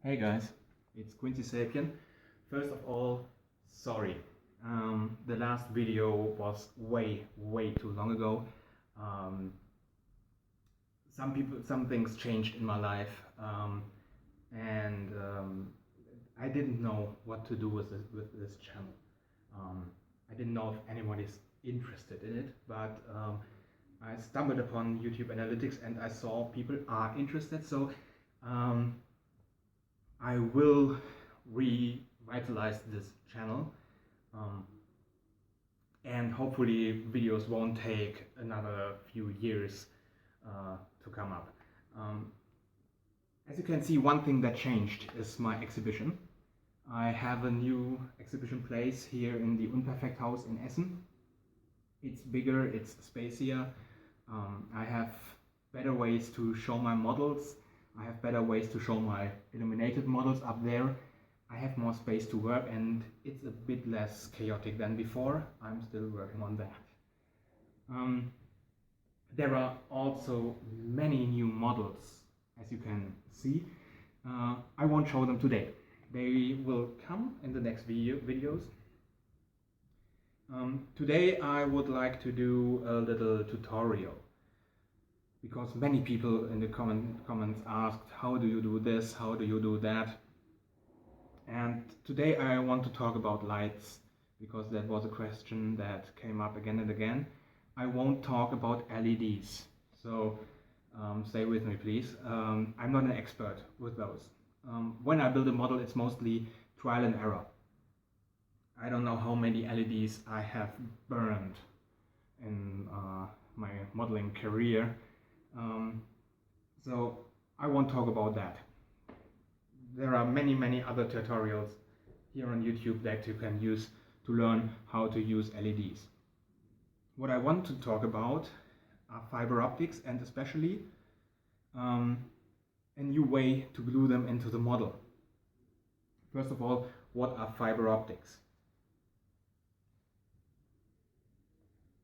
Hey guys, it's Quincy Sapien. First of all, sorry. The last video was way too long ago. Some things changed in my life, and I didn't know what to do with this channel. I didn't know if anybody's interested in it, but I stumbled upon YouTube Analytics and I saw people are interested. So I will revitalize this channel, and hopefully videos won't take another few years to come up. As you can see, one thing that changed is my exhibition. I have a new exhibition place here in the Unperfekt House in Essen. It's bigger, it's spacier. I have better ways to show my models. I have better ways to show my illuminated models up there. I have more space to work and it's a bit less chaotic than before. I'm still working on that. There are also many new models, as you can see. I won't show them today. They will come in the next videos. Today I would like to do a little tutorial, because many people in the comments asked, how do you do this, how do you do that? And today I want to talk about lights, because that was a question that came up again and again. I won't talk about LEDs, so stay with me please. I'm not an expert with those. When I build a model, it's mostly trial and error. I don't know how many LEDs I have burned in my modeling career. So I won't talk about that. There are many other tutorials here on YouTube that you can use to learn how to use LEDs. What I want to talk about are fiber optics, and especially a new way to glue them into the model. First of all, what are fiber optics?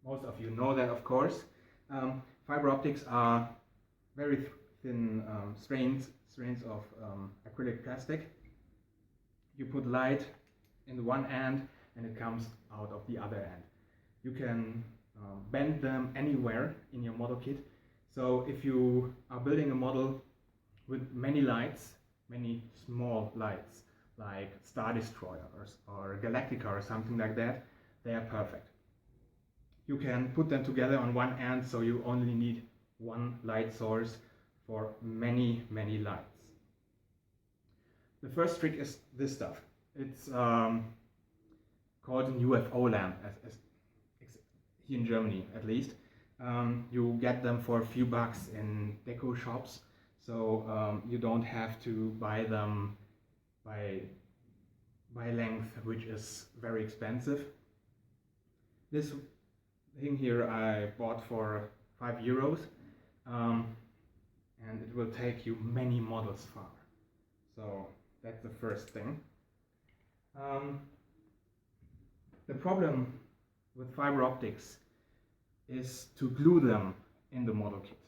Most of you know that, of course. Fiber optics are very thin strands of acrylic plastic. You put light in the one end and it comes out of the other end. You can bend them anywhere in your model kit. So if you are building a model with many lights, many small lights, like Star Destroyers or Galactica or something like that, they are perfect. You can put them together on one end, so you only need one light source for many lights. The first trick is this stuff. It's called an UFO lamp, as here in Germany at least. You get them for a few bucks in deco shops, so you don't have to buy them by length, which is very expensive. This thing here I bought for €5, and it will take you many models far. So that's the first thing. The problem with fiber optics is to glue them in the model kit,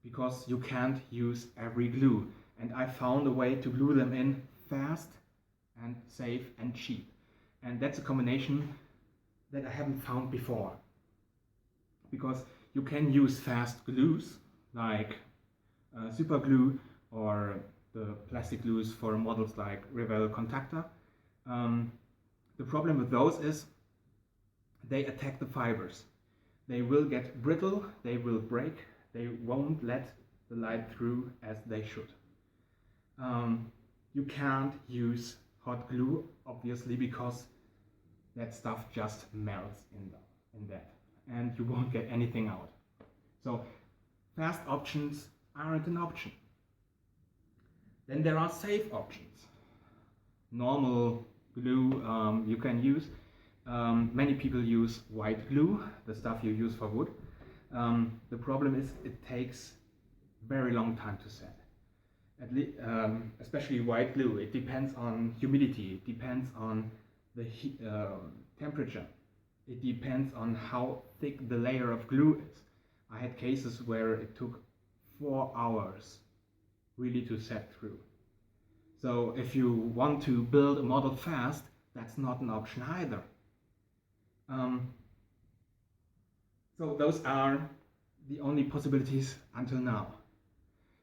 because you can't use every glue, and I found a way to glue them in fast and safe and cheap, and that's a combination that I haven't found before, because you can use fast glues like super glue or the plastic glues for models like Revell Contactor. The problem with those is they attack the fibers. They will get brittle, they will break, they won't let the light through as they should. You can't use hot glue, obviously, because that stuff just melts in that, and you won't get anything out. So fast options aren't an option. Then there are safe options. Normal glue you can use. Many people use white glue, the stuff you use for wood. The problem is it takes very long time to set. Especially white glue. It depends on humidity, it depends on the temperature. It depends on how thick the layer of glue is. I had cases where it took 4 hours really to set through. So if you want to build a model fast, that's not an option either. So those are the only possibilities until now.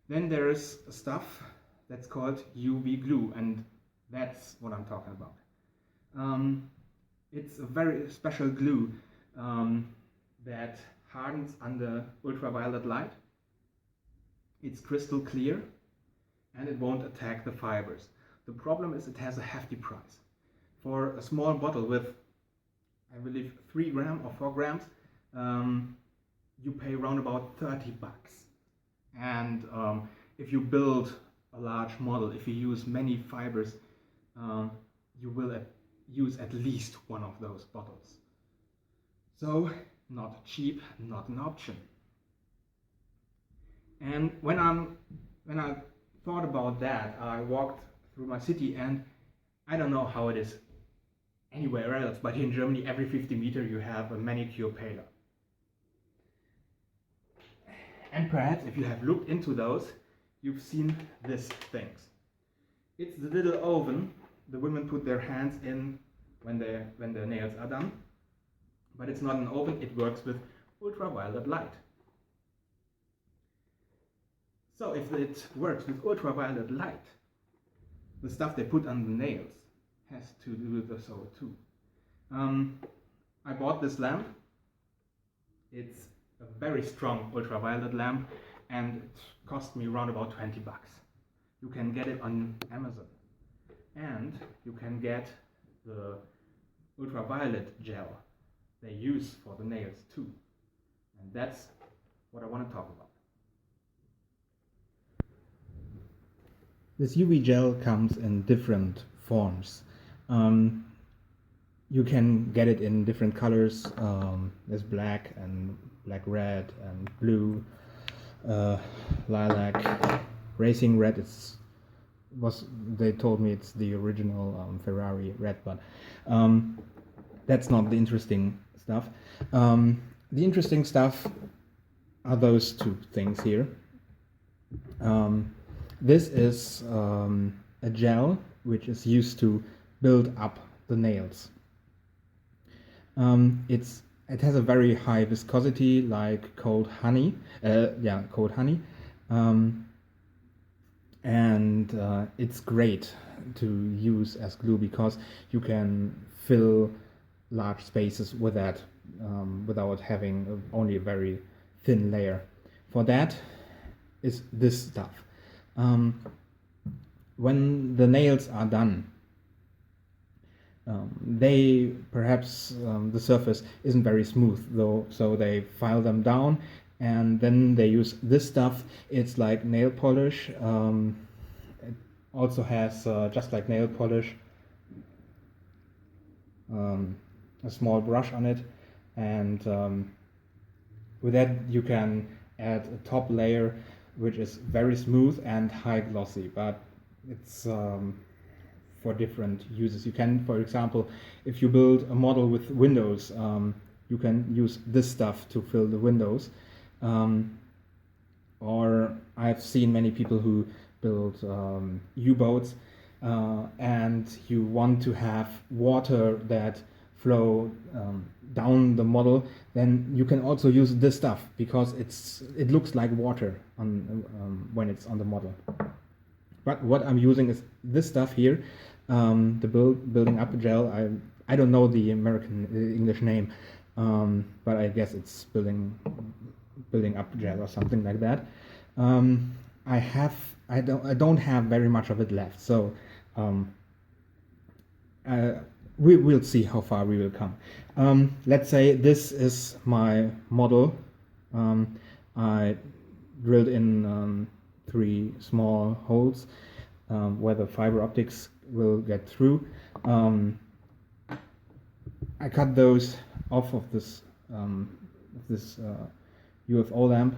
Then there's stuff that's called UV glue, and that's what I'm talking about. It's a very special glue that hardens under ultraviolet light. It's crystal clear and it won't attack the fibers. The problem is it has a hefty price. For a small bottle with, I believe, 3 grams or 4 grams, you pay around about 30 bucks. And if you build a large model, if you use many fibers, you will use at least one of those bottles. So, not cheap, not an option. And when I thought about that, I walked through my city, and I don't know how it is anywhere else, but here in Germany, every 50 meters you have a manicure parlor. And perhaps if you have looked into those, you've seen these things. It's the little oven the women put their hands in when their nails are done. But it's not an oven, it works with ultraviolet light. So if it works with ultraviolet light, the stuff they put on the nails has to do so too. I bought this lamp. It's a very strong ultraviolet lamp, and it cost me around about 20 bucks. You can get it on Amazon, and you can get the ultraviolet gel they use for the nails too, and that's what I want to talk about. This UV gel comes in different forms. You can get it in different colors. There's black and black red and blue, lilac, racing red. They told me it's the original Ferrari red, but that's not the interesting stuff. The interesting stuff are those two things here. This is a gel which is used to build up the nails. It has a very high viscosity, like cold honey. Cold honey, and it's great to use as glue because you can fill large spaces with that without having only a very thin layer. For that is this stuff. When the nails are done, they perhaps the surface isn't very smooth though, so they file them down, and then they use this stuff. It's like nail polish. It also has just like nail polish, a small brush on it, and with that you can add a top layer which is very smooth and high glossy, but it's for different uses. You can, for example, if you build a model with windows, you can use this stuff to fill the windows. Or I've seen many people who build U-boats, and you want to have water that flow down the model, then you can also use this stuff because it looks like water on when it's on the model. But what I'm using is this stuff here, the building up gel. I don't know the English name, but I guess it's building up gel or something like that. I don't have very much of it left, so we'll see how far we will come. Let's say this is my model. I drilled in 3 small holes where the fiber optics will get through. I cut those off of this UFO lamp.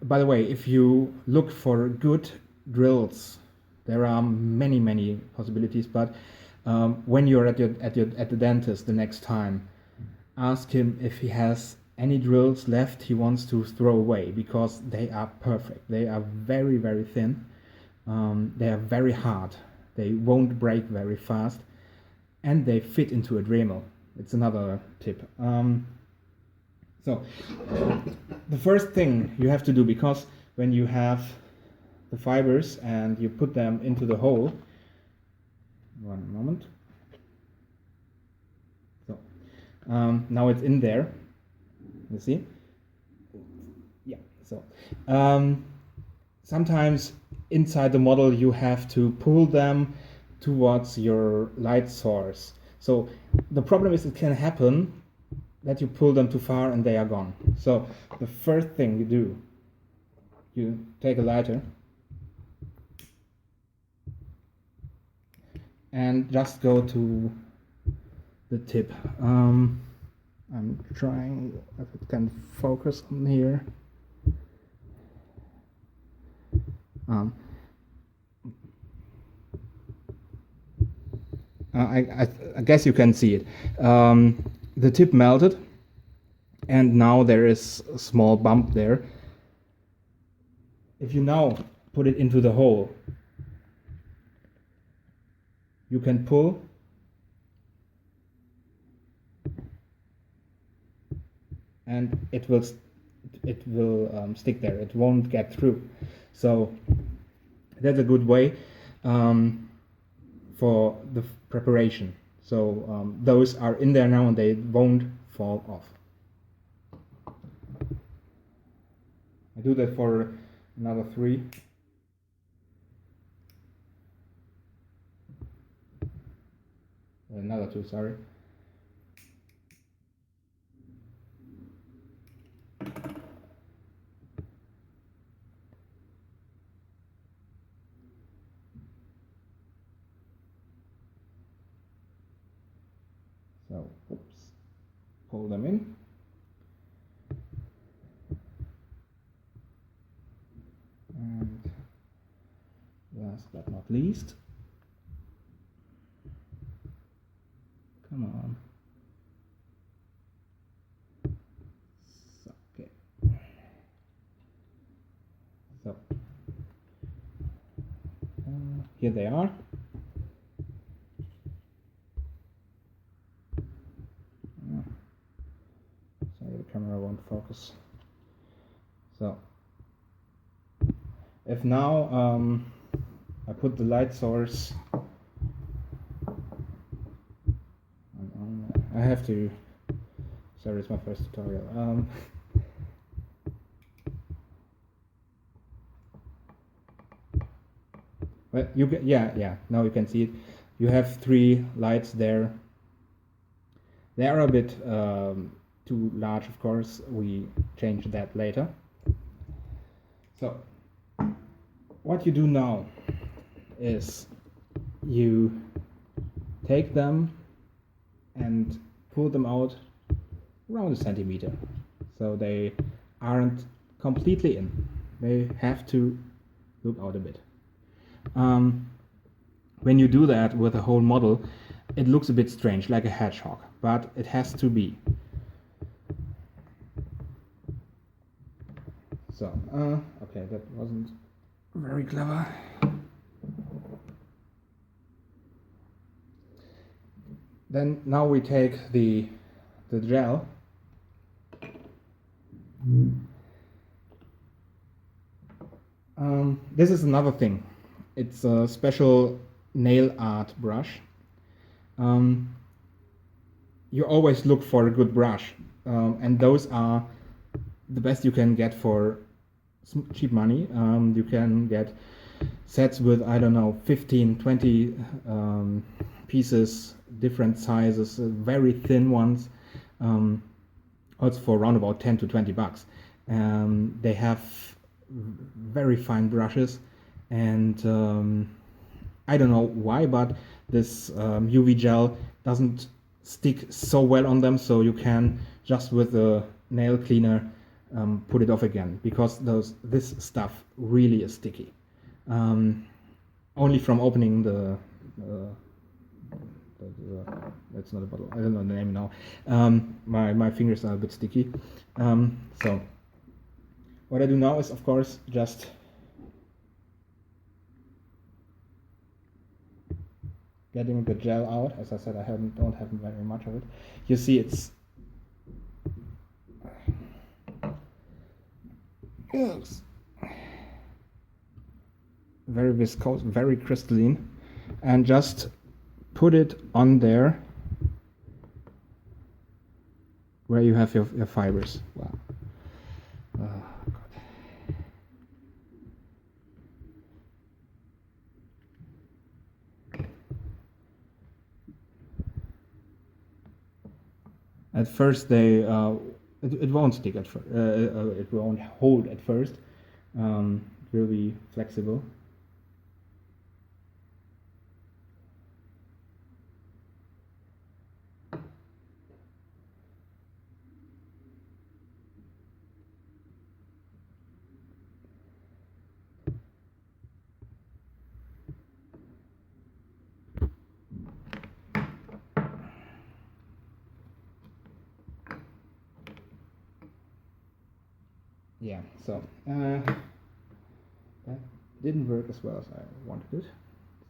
By the way, if you look for good drills, there are many possibilities. But when you're at the dentist the next time, ask him if he has any drills left he wants to throw away, because they are perfect. They are very, very thin. They are very hard. They won't break very fast, and they fit into a Dremel. It's another tip. So the first thing you have to do, because when you have the fibers and you put them into the hole, one moment. So now it's in there. You see? Yeah. So sometimes inside the model you have to pull them towards your light source. So the problem is, it can happen that you pull them too far and they are gone. So the first thing you do, you take a lighter and just go to the tip. I'm trying if it can focus on here. I guess you can see it. The tip melted, and now there is a small bump there. If you now put it into the hole, you can pull, and it will stick there. It won't get through. So that's a good way for the preparation. So those are in there now and they won't fall off. I do that for another 3. Another 2, sorry. So, oops, pull them in. And last but not least, come on. So, okay. So, here they are. Sorry, the camera won't focus. So, if now I put the light source on, I have to, sorry, it's my first tutorial. But you get, yeah, now you can see it. You have 3 lights there. They are a bit too large, of course. We change that later. So what you do now is you take them and pull them out around 1 centimeter. So they aren't completely in. They have to look out a bit. When you do that with a whole model, it looks a bit strange, like a hedgehog, but it has to be. So, okay, that wasn't very clever. Then now we take the gel. This is another thing. It's a special nail art brush. You always look for a good brush, and those are the best you can get for cheap money. You can get sets with, I don't know, 15, 20 pieces, different sizes, very thin ones, also for around about 10 to 20 bucks. They have very fine brushes, and I don't know why, but this UV gel doesn't stick so well on them, so you can just with a nail cleaner put it off again, because this stuff really is sticky. Only from opening the That's not a bottle. I don't know the name now. My fingers are a bit sticky. So what I do now is, of course, just getting the gel out. As I said, I don't have very much of it. You see, it's very viscose, very crystalline, and just put it on there where you have your fibers. Wow. Oh, God. At first, it won't stick at first. It won't hold at first. It will be flexible. Yeah, so that didn't work as well as I wanted it.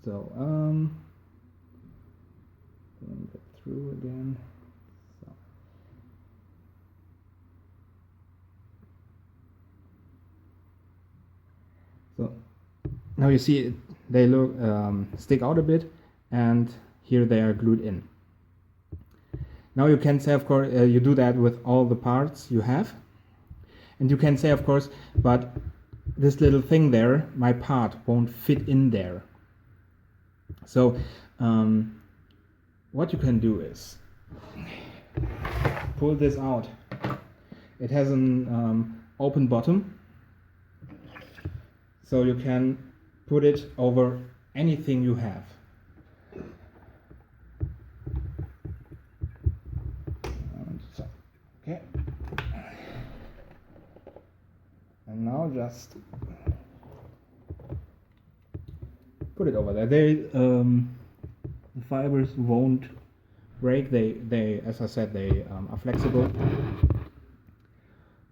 So get through again. So now you see they look stick out a bit, and here they are glued in. Now you can say, of course, you do that with all the parts you have. And you can say, of course, but this little thing there, my part, won't fit in there. So what you can do is pull this out. It has an open bottom, so you can put it over anything you have. Okay. And now just put it over there. The fibers won't break. They, as I said, they are flexible.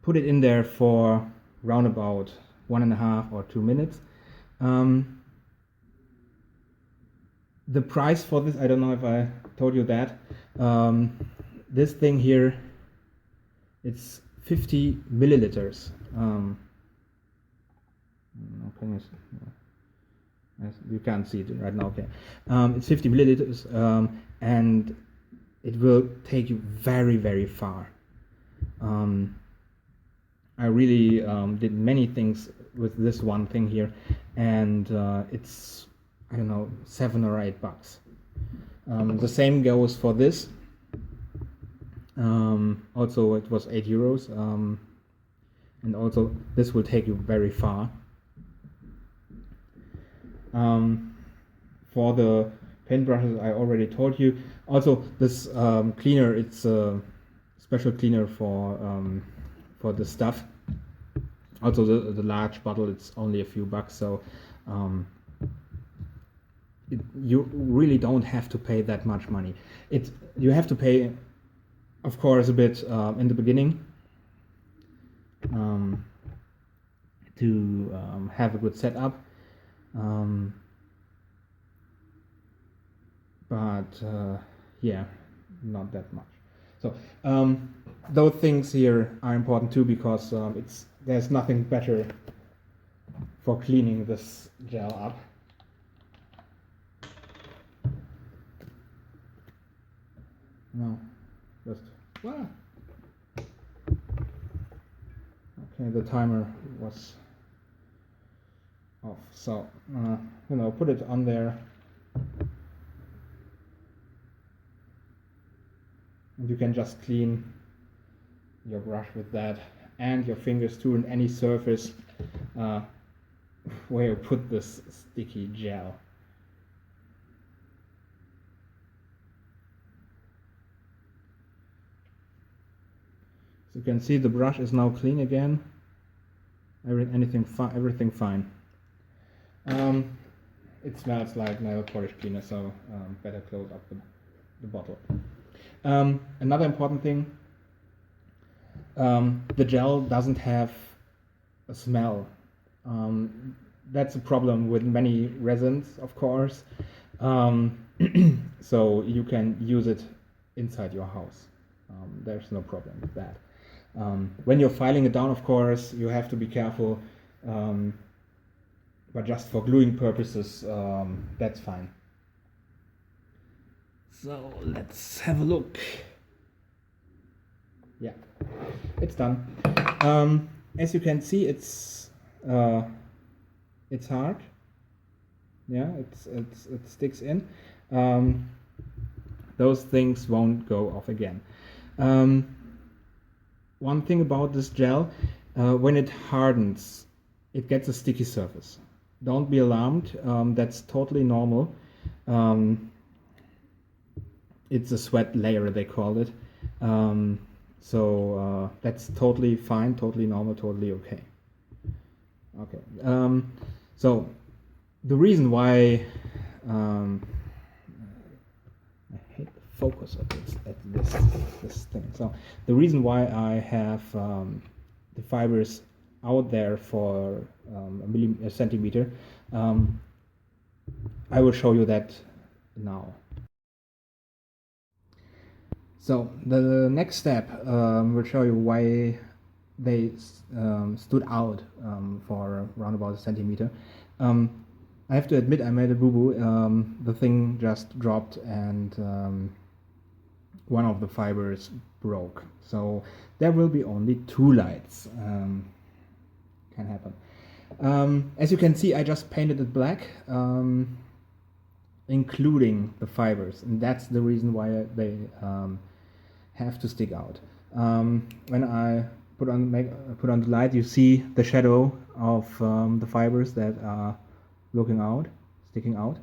Put it in there for round about 1.5 or 2 minutes. The price for this, I don't know if I told you that. This thing here, it's 50 milliliters. You can't see it right now. Okay, it's 50 milliliters, and it will take you very, very far. I really did many things with this one thing here, and it's, I don't know, $7 or $8. The same goes for this. Also, it was €8, and also this will take you very far. For the paintbrushes, I already told you. Also, this cleaner, it's a special cleaner for the stuff. Also, the large bottle, it's only a few bucks, so you really don't have to pay that much money. You have to pay, of course, a bit in the beginning to have a good setup, but yeah, not that much. So those things here are important too, because there's nothing better for cleaning this gel up. No, just voila. Okay, the timer was off, so put it on there, and you can just clean your brush with that, and your fingers too, and any surface where you put this sticky gel. So you can see the brush is now clean again. Everything fine. It smells like nail polish cleaner, so better close up the bottle. Another important thing, the gel doesn't have a smell. That's a problem with many resins, of course. So you can use it inside your house. There's no problem with that. When you're filing it down, of course, you have to be careful. But just for gluing purposes, that's fine. So let's have a look. Yeah, it's done. As you can see, it's hard. Yeah, it sticks in. Those things won't go off again. One thing about this gel, when it hardens, it gets a sticky surface. Don't be alarmed. That's totally normal. It's a sweat layer, they call it. So that's totally fine, totally normal, totally okay. Okay. So the reason why I hate the focus of this thing. So the reason why I have the fibers out there for a centimeter, I will show you that now. So the next step will show you why they stood out for around about a centimeter. I have to admit I made a boo-boo. The thing just dropped and one of the fibers broke. So there will be only 2 lights. Can happen. As you can see, I just painted it black, including the fibers, and that's the reason why they have to stick out. When I put on the light, you see the shadow of the fibers that are sticking out.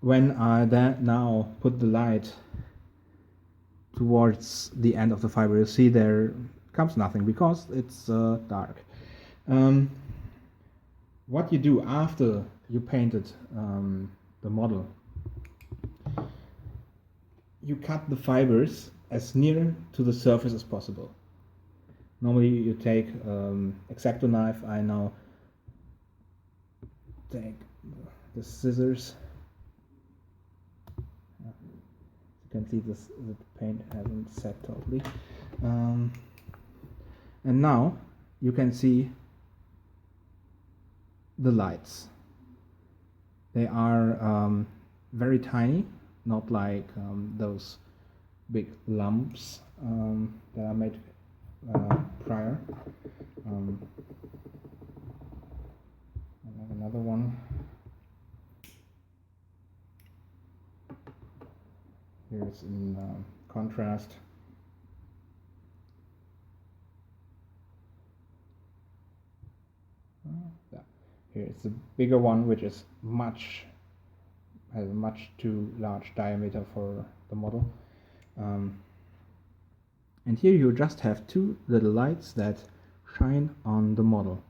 When I now put the light towards the end of the fiber, you see there comes nothing because it's dark. What you do after you painted the model, you cut the fibers as near to the surface as possible. Normally you take X-Acto knife. I now take the scissors. You can see the paint hasn't set totally. And now you can see the lights. They are very tiny, not like those big lumps that I made prior. I have another one. Here's in contrast. Yeah. Here is a bigger one, which is has a much too large diameter for the model. And here you just have 2 little lights that shine on the model.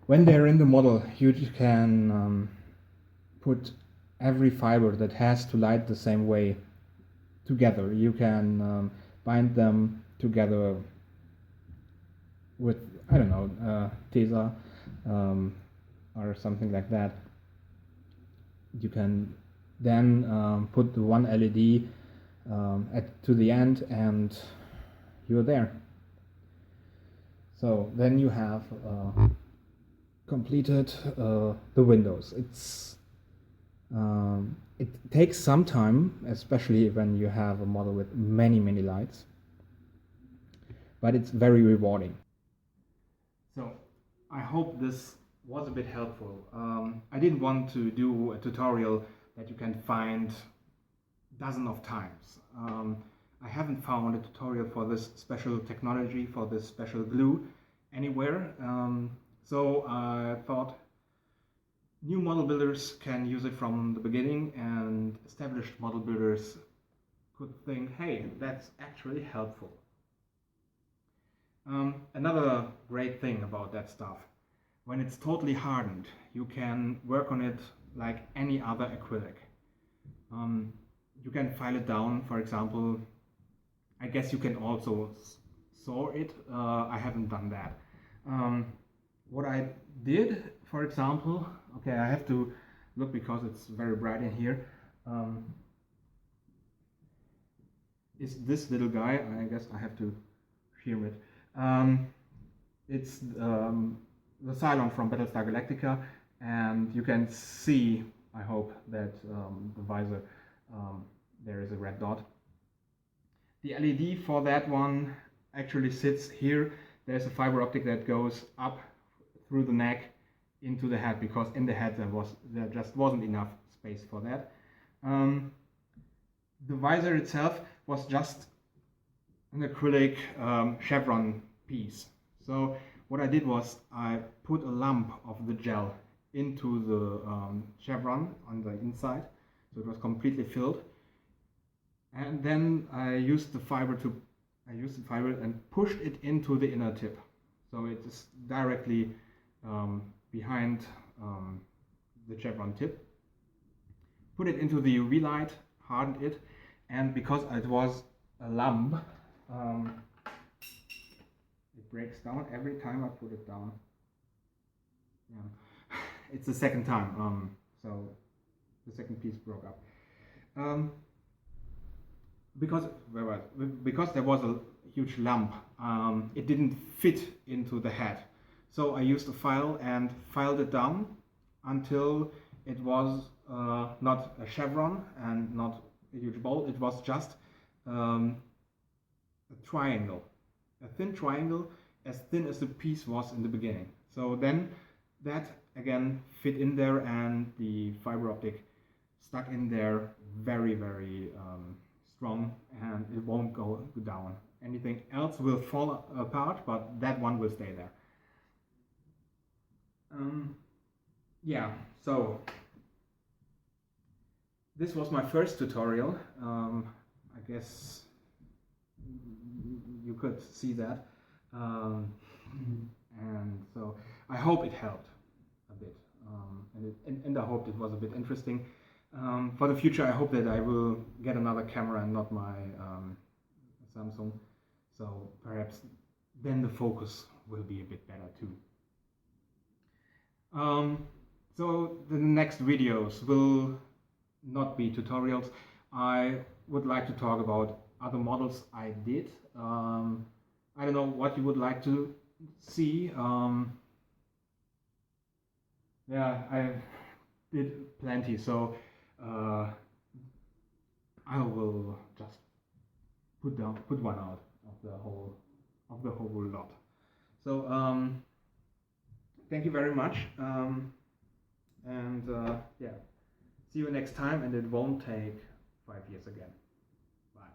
When they're in the model, you can put every fiber that has to light the same way together. You can bind them together with, I don't know, Tesa or something like that. You can then put the one LED to the end and you're there. So then you have completed the windows. It takes some time, especially when you have a model with many lights, but it's very rewarding. So I hope this was a bit helpful. I didn't want to do a tutorial that you can find dozens of times. I haven't found a tutorial for this special technology, for this special glue anywhere. So I thought new model builders can use it from the beginning, and established model builders could think, hey, that's actually helpful. Another great thing about that stuff, when it's totally hardened, you can work on it like any other acrylic. You can file it down, for example. I guess you can also saw it. I haven't done that. What I did, for example, okay, I have to look because it's very bright in here, is this little guy. I guess I have to film it. It's the Cylon from Battlestar Galactica, and you can see, I hope, that the visor, there is a red dot. The LED for that one actually sits here. There's a fiber optic that goes up through the neck into the head, because in the head there just wasn't enough space for that. The visor itself was just an acrylic chevron piece. So what I did was I put a lump of the gel into the chevron on the inside, so it was completely filled. And then I used the fiber and pushed it into the inner tip. So it is directly behind the chevron tip. Put it into the UV light, hardened it, and because it was a lump, it breaks down every time I put it down. Yeah. It's the second time, so the second piece broke up. Because there was a huge lump, it didn't fit into the head. So I used a file and filed it down until it was not a chevron and not a huge ball. It was just a triangle, a thin triangle, as thin as the piece was in the beginning. So then that again fit in there, and the fiber optic stuck in there very, very strong, and it won't go down. Anything else will fall apart, but that one will stay there. Yeah, so this was my first tutorial. I guess you could see that, and so I hope it helped a bit, and I hope it was a bit interesting. For the future, I hope that I will get another camera and not my Samsung, so perhaps then the focus will be a bit better too. So the next videos will not be tutorials. I would like to talk about other models I did. I don't know what you would like to see. Yeah, I did plenty, so I will just put one out of the whole lot. So thank you very much, and yeah, see you next time, and it won't take 5 years again. Bye.